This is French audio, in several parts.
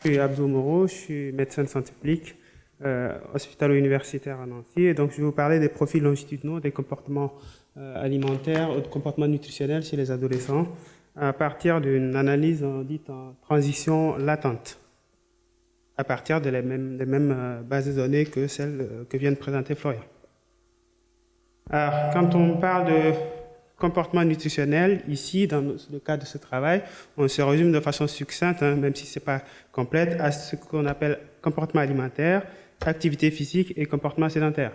suis Abdou Moreau, je suis médecin de santé publique hospitalo-universitaire à Nancy. Et donc, je vais vous parler des profils longitudinaux, des comportements alimentaires ou de comportements nutritionnels chez les adolescents à partir d'une analyse dite en transition latente, à partir des mêmes bases de données que celles que vient de présenter Florian. Alors, quand on parle de comportement nutritionnel, ici, dans le cadre de ce travail, on se résume de façon succincte, même si ce n'est pas complète, à ce qu'on appelle comportement alimentaire, activité physique et comportement sédentaire.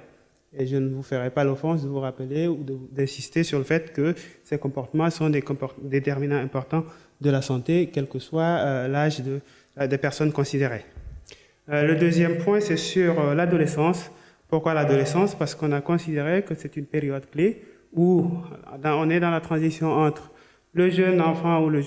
Et je ne vous ferai pas l'offense de vous rappeler ou d'insister sur le fait que ces comportements sont des déterminants importants de la santé, quel que soit l'âge des personnes considérées. Le deuxième point, c'est sur l'adolescence. Pourquoi l'adolescence? Parce qu'on a considéré que c'est une période clé où on est dans la transition entre le jeune enfant ou le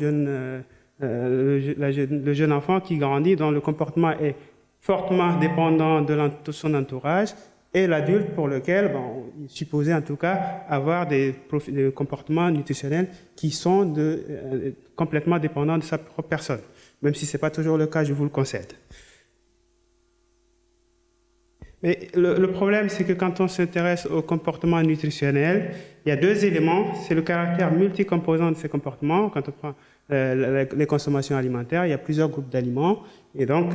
jeune enfant qui grandit, dont le comportement est fortement dépendant de son entourage, et l'adulte pour lequel il est supposé en tout cas avoir des comportements nutritionnels qui sont complètement dépendants de sa propre personne. Même si ce n'est pas toujours le cas, je vous le concède. Mais le problème, c'est que quand on s'intéresse au comportement nutritionnel, il y a deux éléments. C'est le caractère multicomposant de ces comportements. Quand on prend les consommations alimentaires, il y a plusieurs groupes d'aliments. Et donc,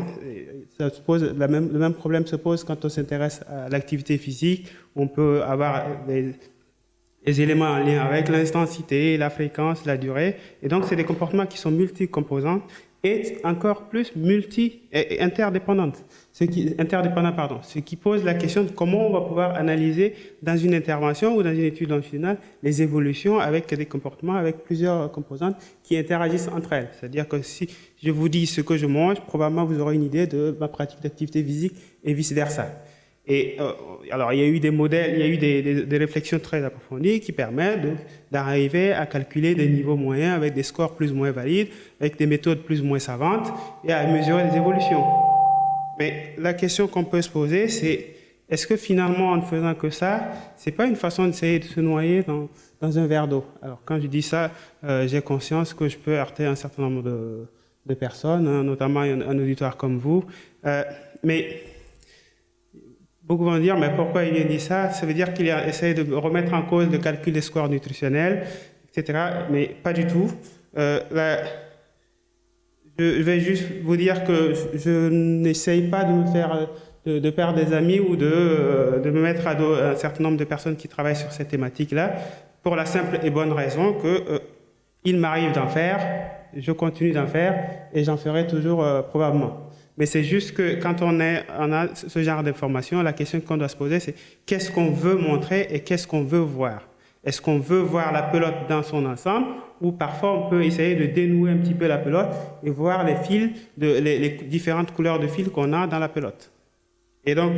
le même problème se pose quand on s'intéresse à l'activité physique. On peut avoir des éléments en lien avec l'intensité, la fréquence, la durée. Et donc, c'est des comportements qui sont multicomposants et encore plus interdépendants, ce qui pose la question de comment on va pouvoir analyser dans une intervention ou dans une étude longitudinale les évolutions avec des comportements avec plusieurs composantes qui interagissent entre elles. C'est-à-dire que si je vous dis ce que je mange, probablement vous aurez une idée de ma pratique d'activité physique et vice-versa. Et alors, il y a eu des modèles, il y a eu des réflexions très approfondies qui permettent d'arriver à calculer des niveaux moyens avec des scores plus ou moins valides, avec des méthodes plus ou moins savantes et à mesurer les évolutions. Mais la question qu'on peut se poser, c'est est-ce que finalement, en ne faisant que ça, c'est pas une façon d'essayer de se noyer dans un verre d'eau? Alors, quand je dis ça, j'ai conscience que je peux heurter un certain nombre de personnes, notamment un auditoire comme vous, mais beaucoup vont dire, mais pourquoi il vient dire ça? Ça veut dire qu'il essaie de remettre en cause le calcul des scores nutritionnels, etc. Mais pas du tout. Je vais juste vous dire que je n'essaye pas de perdre des amis ou de me mettre à dos un certain nombre de personnes qui travaillent sur cette thématique-là, pour la simple et bonne raison que il m'arrive d'en faire, je continue d'en faire et j'en ferai toujours probablement. Mais c'est juste que quand on a ce genre d'informations, la question qu'on doit se poser, c'est qu'est-ce qu'on veut montrer et qu'est-ce qu'on veut voir? Est-ce qu'on veut voir la pelote dans son ensemble ou parfois on peut essayer de dénouer un petit peu la pelote et voir les fils, les différentes couleurs de fils qu'on a dans la pelote? Et donc,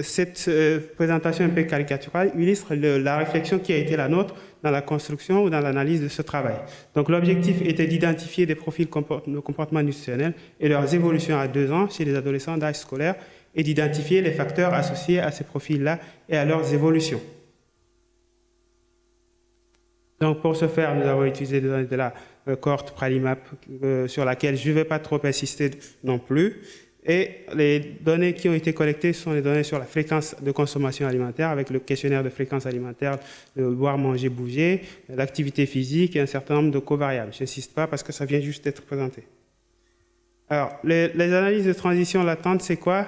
cette présentation un peu caricaturale illustre la réflexion qui a été la nôtre dans la construction ou dans l'analyse de ce travail. Donc l'objectif était d'identifier des profils de comportement nutritionnel et leurs évolutions à 2 ans chez les adolescents d'âge scolaire et d'identifier les facteurs associés à ces profils-là et à leurs évolutions. Donc pour ce faire, nous avons utilisé des données de la cohorte Pralimap sur laquelle je ne vais pas trop insister non plus. Et les données qui ont été collectées sont les données sur la fréquence de consommation alimentaire avec le questionnaire de fréquence alimentaire, le boire, manger, bouger, l'activité physique et un certain nombre de covariables. Je n'insiste pas parce que ça vient juste d'être présenté. Alors, les analyses de transition latente, c'est quoi?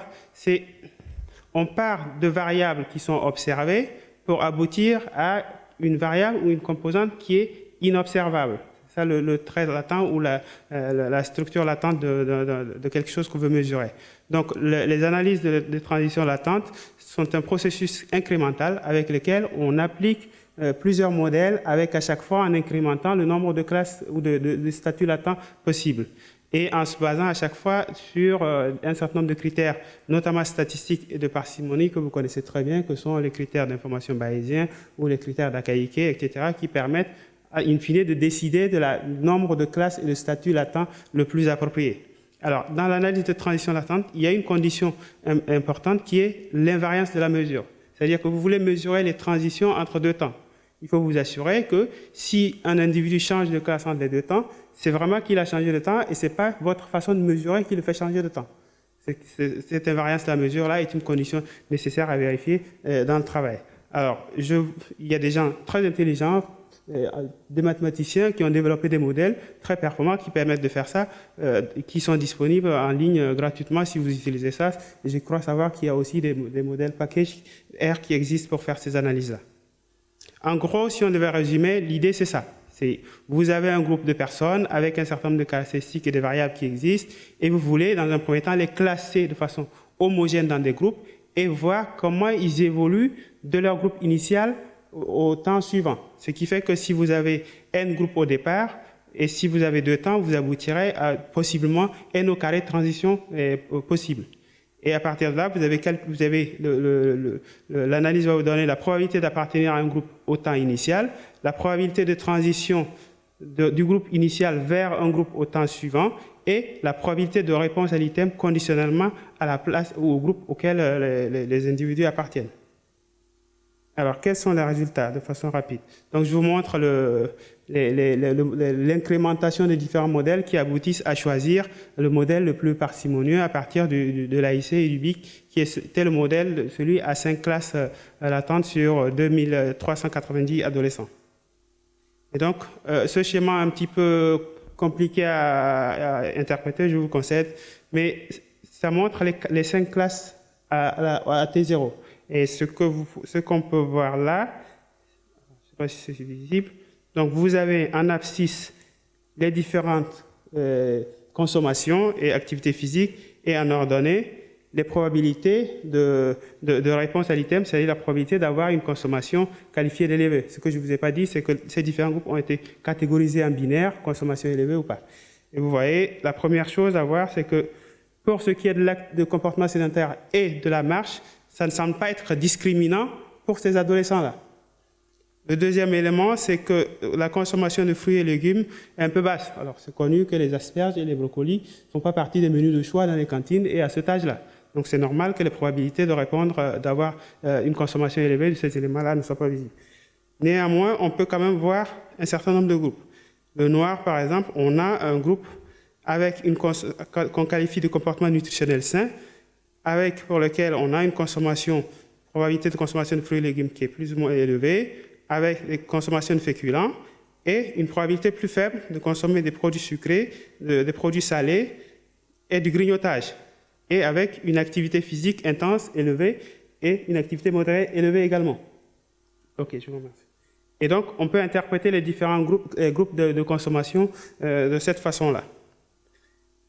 On part de variables qui sont observées pour aboutir à une variable ou une composante qui est inobservable. C'est ça le trait latent ou la structure latente de quelque chose qu'on veut mesurer. Donc, les analyses de transition latente sont un processus incrémental avec lequel on applique plusieurs modèles avec à chaque fois en incrémentant le nombre de classes ou de statuts latents possibles. Et en se basant à chaque fois sur un certain nombre de critères, notamment statistiques et de parcimonie que vous connaissez très bien, que sont les critères d'information bayésien ou les critères d'Akaike, etc., qui permettent in fine de décider du nombre de classes et de statuts latents le plus approprié. Alors, dans l'analyse de transition latente, il y a une condition importante qui est l'invariance de la mesure. C'est-à-dire que vous voulez mesurer les transitions entre deux temps. il faut vous assurer que si un individu change de classe entre les deux temps, c'est vraiment qu'il a changé de temps et ce n'est pas votre façon de mesurer qui le fait changer de temps. Cette invariance de la mesure-là est une condition nécessaire à vérifier dans le travail. Alors, il y a des gens très intelligents, des mathématiciens qui ont développé des modèles très performants qui permettent de faire ça, qui sont disponibles en ligne gratuitement si vous utilisez ça. Et je crois savoir qu'il y a aussi des modèles package R qui existent pour faire ces analyses-là. En gros, si on devait résumer, l'idée c'est ça. Vous avez un groupe de personnes avec un certain nombre de caractéristiques et de variables qui existent et vous voulez, dans un premier temps, les classer de façon homogène dans des groupes et voir comment ils évoluent de leur groupe initial au temps suivant. Ce qui fait que si vous avez n groupes au départ et si vous avez 2 temps, vous aboutirez à possiblement n au carré de transition possible. Et à partir de là, vous avez l'analyse va vous donner la probabilité d'appartenir à un groupe au temps initial, la probabilité de transition du groupe initial vers un groupe au temps suivant et la probabilité de réponse à l'item conditionnellement à la place ou au groupe auquel les individus appartiennent. Alors, quels sont les résultats de façon rapide? Donc, je vous montre l'incrémentation des différents modèles qui aboutissent à choisir le modèle le plus parcimonieux à partir de l'AIC et du BIC, qui était le modèle, celui à 5 classes latentes sur 2390 adolescents. Et donc, ce schéma un petit peu compliqué à interpréter, je vous concède, mais ça montre les 5 classes à T0. Et ce qu'on peut voir là, je ne sais pas si c'est visible, donc vous avez en abscisse les différentes consommations et activités physiques et en ordonnée les probabilités de réponse à l'item, c'est-à-dire la probabilité d'avoir une consommation qualifiée d'élevée. Ce que je ne vous ai pas dit, c'est que ces différents groupes ont été catégorisés en binaire, consommation élevée ou pas. Et vous voyez, la première chose à voir, c'est que pour ce qui est de l'acte de comportement sédentaire et de la marche, ça ne semble pas être discriminant pour ces adolescents-là. Le deuxième élément, c'est que la consommation de fruits et légumes est un peu basse. Alors, c'est connu que les asperges et les brocolis ne font pas partie des menus de choix dans les cantines et à cet âge-là. Donc, c'est normal que les probabilités de répondre, d'avoir une consommation élevée de ces éléments-là ne soient pas visibles. Néanmoins, on peut quand même voir un certain nombre de groupes. Le noir, par exemple, on a un groupe avec qu'on qualifie de comportement nutritionnel sain, pour lequel on a une probabilité de consommation de fruits et légumes qui est plus ou moins élevée, avec des consommations de féculents et une probabilité plus faible de consommer des produits sucrés, des produits salés et du grignotage, et avec une activité physique intense élevée et une activité modérée élevée également. Ok, je vous remercie. Et donc, on peut interpréter les différents groupes de consommation de cette façon-là.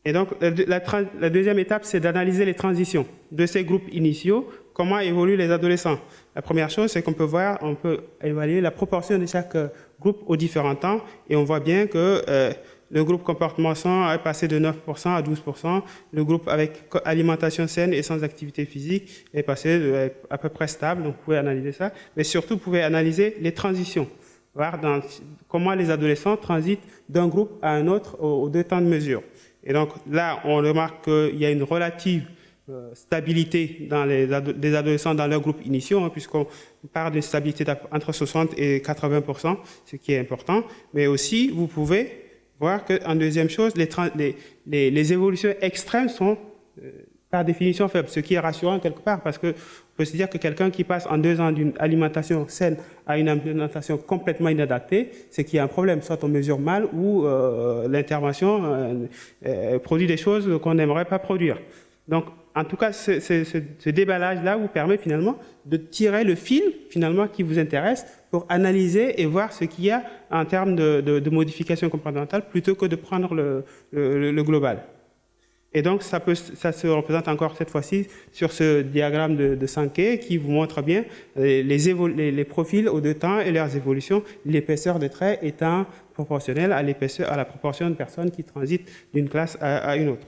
Et donc, la deuxième étape, c'est d'analyser les transitions de ces groupes initiaux, comment évoluent les adolescents. La première chose, c'est qu'on peut évaluer la proportion de chaque groupe aux différents temps, et on voit bien que le groupe comportement sain est passé de 9% à 12%, le groupe avec alimentation saine et sans activité physique est passé à peu près stable, donc vous pouvez analyser ça, mais surtout vous pouvez analyser les transitions, voir comment les adolescents transitent d'un groupe à un autre aux 2 temps de mesure. Et donc là, on remarque qu'il y a une relative stabilité des adolescents dans leurs groupes initiaux, hein, puisqu'on parle d'une stabilité entre 60 et 80%, ce qui est important. Mais aussi, vous pouvez voir qu'en deuxième chose, les évolutions extrêmes sont par définition faibles, ce qui est rassurant quelque part, parce qu'on peut se dire que quelqu'un qui passe en 2 ans d'une alimentation saine à une alimentation complètement inadaptée, c'est qu'il y a un problème, soit on mesure mal ou l'intervention produit des choses qu'on n'aimerait pas produire. Donc, en tout cas, ce déballage-là vous permet finalement de tirer le fil finalement qui vous intéresse pour analyser et voir ce qu'il y a en termes de modification comportementale plutôt que de prendre le global. Et donc, ça se représente encore cette fois-ci sur ce diagramme de Sankey qui vous montre bien les profils aux 2 temps et leurs évolutions, l'épaisseur des traits étant proportionnelle à la proportion de personnes qui transitent d'une classe à une autre.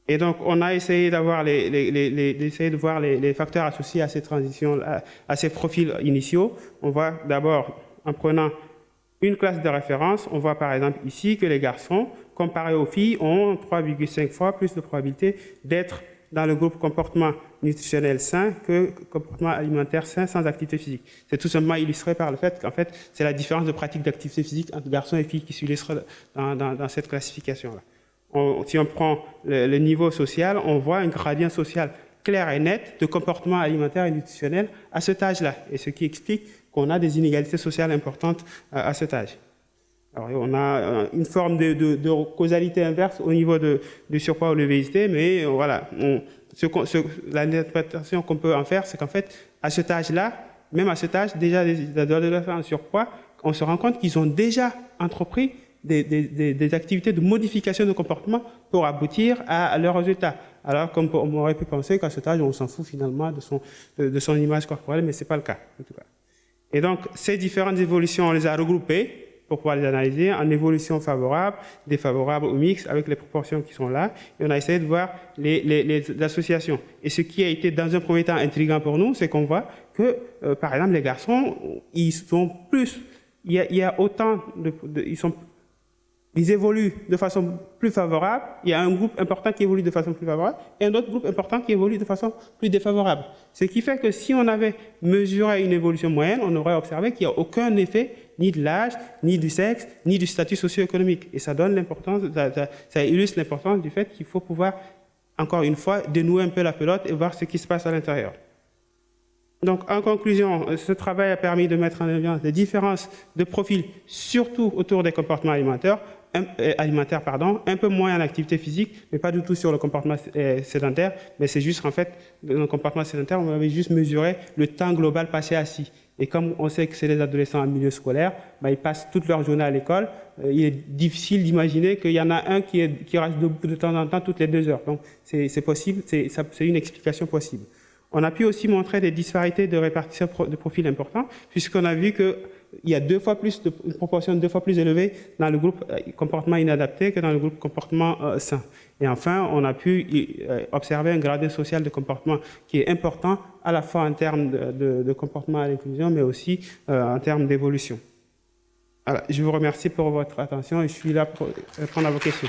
Et donc, on a essayé de voir les facteurs associés à ces transitions, à ces profils initiaux. On voit d'abord, en prenant une classe de référence, on voit par exemple ici que les garçons, comparés aux filles, ont 3,5 fois plus de probabilité d'être dans le groupe comportement nutritionnel sain que comportement alimentaire sain sans activité physique. C'est tout simplement illustré par le fait qu'en fait, c'est la différence de pratique d'activité physique entre garçons et filles qui s'illustre dans cette classification-là. Si on prend le niveau social, on voit un gradient social clair et net de comportement alimentaire et nutritionnel à cet âge-là, et ce qui explique qu'on a des inégalités sociales importantes à cet âge. Alors, on a une forme de causalité inverse au niveau du surpoids ou de l'obésité, mais voilà, l'interprétation qu'on peut en faire, c'est qu'en fait, à cet âge-là, même à cet âge, déjà des adolescents en surpoids, on se rend compte qu'ils ont déjà entrepris des activités de modification de comportement pour aboutir à leurs résultats. Alors, comme on aurait pu penser qu'à cet âge, on s'en fout finalement de son image corporelle, mais ce n'est pas le cas, en tout cas. Et donc, ces différentes évolutions, on les a regroupées pour pouvoir les analyser en évolution favorable, défavorable ou mixte, avec les proportions qui sont là. Et on a essayé de voir les associations. Et ce qui a été, dans un premier temps, intriguant pour nous, c'est qu'on voit que, par exemple, les garçons, ils sont plus... Il y a autant ils évoluent de façon plus favorable. Il y a un groupe important qui évolue de façon plus favorable et un autre groupe important qui évolue de façon plus défavorable. Ce qui fait que si on avait mesuré une évolution moyenne, on aurait observé qu'il n'y a aucun effet ni de l'âge, ni du sexe, ni du statut socio-économique. Et ça donne l'importance, ça illustre l'importance du fait qu'il faut pouvoir, encore une fois, dénouer un peu la pelote et voir ce qui se passe à l'intérieur. Donc, en conclusion, ce travail a permis de mettre en évidence des différences de profil, surtout autour des comportements alimentaires, un peu moins en activité physique, mais pas du tout sur le comportement sédentaire, mais c'est juste, en fait, dans le comportement sédentaire, on avait juste mesuré le temps global passé assis. Et comme on sait que c'est les adolescents en milieu scolaire, ils passent toute leur journée à l'école, il est difficile d'imaginer qu'il y en a un qui reste debout de temps en temps toutes les 2 heures. Donc, c'est possible, c'est une explication possible. On a pu aussi montrer des disparités de répartition de profils importants, puisqu'on a vu qu'il y a une proportion 2 fois plus élevée dans le groupe comportement inadapté que dans le groupe comportement sain. Et enfin, on a pu observer un gradient social de comportement qui est important, à la fois en termes de comportement à l'inclusion, mais aussi en termes d'évolution. Voilà, je vous remercie pour votre attention et je suis là pour répondre à vos questions.